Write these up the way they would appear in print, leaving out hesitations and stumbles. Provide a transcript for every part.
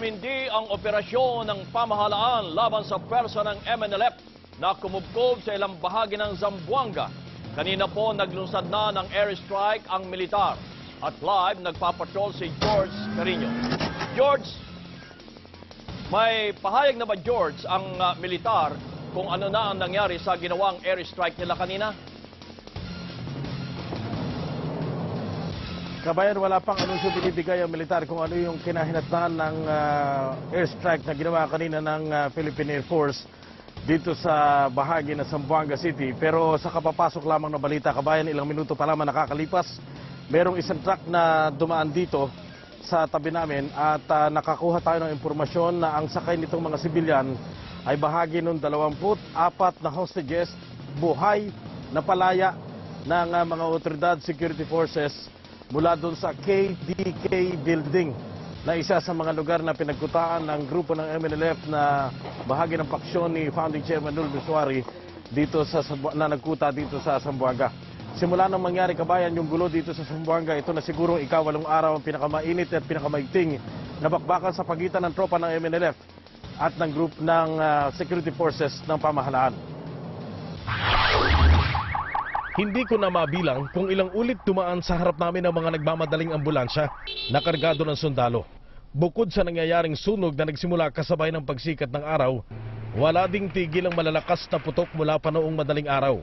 Sumindi ang operasyon ng pamahalaan laban sa pwersa ng MNLF na kumubkob sa ilang bahagi ng Zamboanga. Kanina po naglunsad na ng airstrike ang militar at live nagpapatrol si George Carino. George, may pahayag na ba George ang militar kung ano na ang nangyari sa ginawang airstrike nila kanina? Kabayan, wala pang anunsyo binibigay ang militar kung ano yung kinahinatnan ng airstrike na ginawa kanina ng Philippine Air Force dito sa bahagi ng Zamboanga City. Pero sa kapapasok lamang na balita, kabayan, ilang minuto pa lamang nakakalipas, merong isang truck na dumaan dito sa tabi namin at nakakuha tayo ng impormasyon na ang sakay nitong mga sibilyan ay bahagi ng 24 na hostages, buhay na palaya ng mga otoridad, security forces mula doon sa KDK building na isa sa mga lugar na pinagkutaan ng grupo ng MNLF na bahagi ng paksyon ni Founding Chairman Nul Bisuari dito na nagkuta dito sa Zamboanga. Simula nang mangyari, kabayan, yung gulo dito sa Zamboanga, ito na siguro ika-8 araw ang pinakamainit at pinakamaigting na bakbakan sa pagitan ng tropa ng MNLF at ng group ng security forces ng pamahalaan. Hindi ko na mabilang kung ilang ulit dumaan sa harap namin ang mga nagmamadaling ambulansya na kargado ng sundalo. Bukod sa nangyayaring sunog na nagsimula kasabay ng pagsikat ng araw, wala ding tigil ang malalakas na putok mula pa noong madaling araw.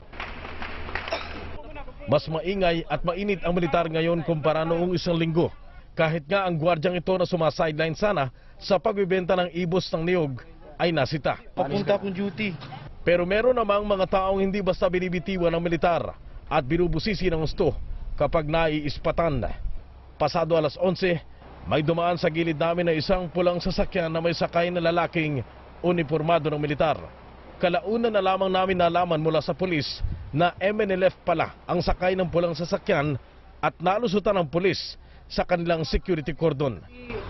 Mas maingay at mainit ang militar ngayon kumpara noong isang linggo, kahit nga ang gwardyang ito na sumasideline sana sa pagbibenta ng ibos ng niyog ay nasita. Papunta akong duty. Pero meron namang mga taong hindi basta binibitiwan ng militar at binubusisi ng gusto kapag naiispatan. Pasado alas 11, may dumaan sa gilid namin na isang pulang sasakyan na may sakay na lalaking uniformado ng militar. Kalauna na lamang namin nalaman mula sa pulis na MNLF pala ang sakay ng pulang sasakyan at nalusutan ng pulis sa kanilang security cordon.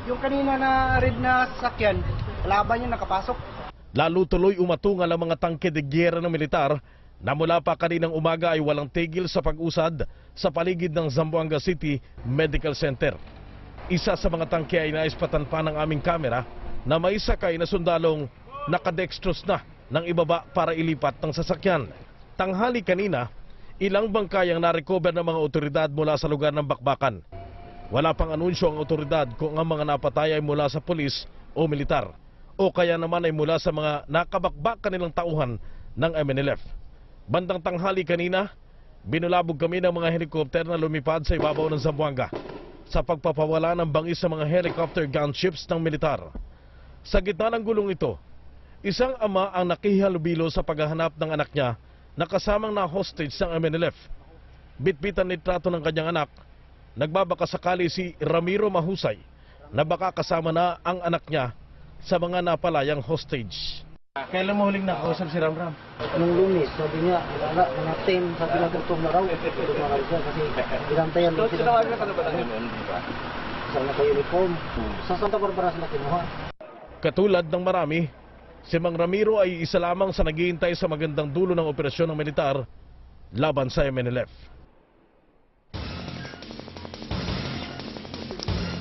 Yung kanina na red na sasakyan, laban yung nakapasok. Lalo tuloy umatungal ang mga tangke de gyera ng militar na mula pa kaninang umaga ay walang tigil sa pag-usad sa paligid ng Zamboanga City Medical Center. Isa sa mga tangke ay naispatan pa ng aming kamera na may sakay na sundalong nakadextrose na ng ibaba para ilipat ng sasakyan. Tanghali kanina, ilang bangkay ang narecover ng mga otoridad mula sa lugar ng bakbakan. Wala pang anunsyo ang otoridad kung ang mga napatay ay mula sa pulis o militar, o kaya naman ay mula sa mga nakabakbak kanilang tauhan ng MNLF. Bandang tanghali kanina, binulabog kami ng mga helikopter na lumipad sa ibabaw ng Zamboanga sa pagpapawala ng bangis sa mga helicopter gunships ng militar. Sa gitna ng gulong ito, isang ama ang nakihalubilo sa paghahanap ng anak niya na kasamang na hostage ng MNLF. Bitbitan ni trato ng kanyang anak, nagbabaka sakali si Ramiro Mahusay na baka kasama na ang anak niya sa mga napalayang hostage. Kailan mo huling nakausap si Ramram? Nung Lunes, sabi niya, wala, mga 10, sabi na gutom na raw. Tumagal siya kasi binantayan lang sila. Isang naka-uniform. Sa Santa Barbara sila kinuha. Katulad ng marami, si Mang Ramiro ay isa lamang sa naghihintay sa magandang dulo ng operasyon ng militar laban sa MNLF.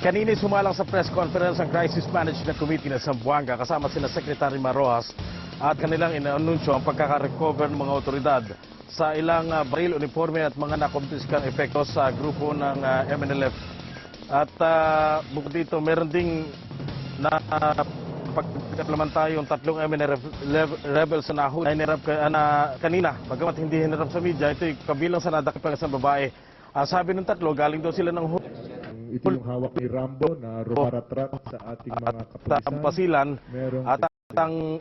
Kanina sumalang sa press conference ang Crisis Management Committee ng Zamboanga kasama sina Secretary Maroas at kanilang inaanunsyo ang pagkakarecover ng mga otoridad sa ilang baril, uniforme at mga nakumpiskang epekto sa grupo ng MNLF. At bukod dito, meron ding na pagkakalaman tayo yung 3 MNLF rebels na hinarap kanina. Bagamat hindi hinarap sa media, ito'y kabilang sa nadakipang isang babae. Sabi ng 3, galing daw sila ng ito yung hawak ni Rambo na rumaratrat sa ating mga kapulisan. Pasilan at ang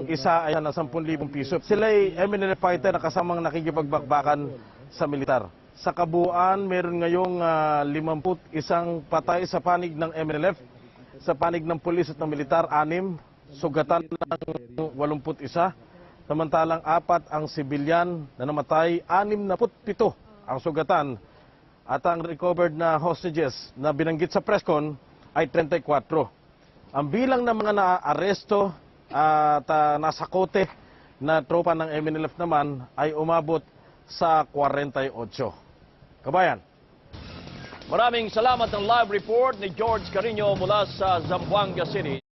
isa ay na 10,000 piso. Sila ay MNLF fighter na kasamang nakikipagbakbakan sa militar. Sa kabuuan, meron ngayong 51 patay sa panig ng MNLF, sa panig ng pulis at ng militar, 6, sugatan ng 81, samantalang 4 ang sibilyan na namatay, 67 ang sugatan. At ang recovered na hostages na binanggit sa presscon ay 34. Ang bilang ng mga naaresto at nasakote na tropa ng MNLF naman ay umabot sa 48. Kabayan. Maraming salamat ng live report ni George Carino mula sa Zamboanga City.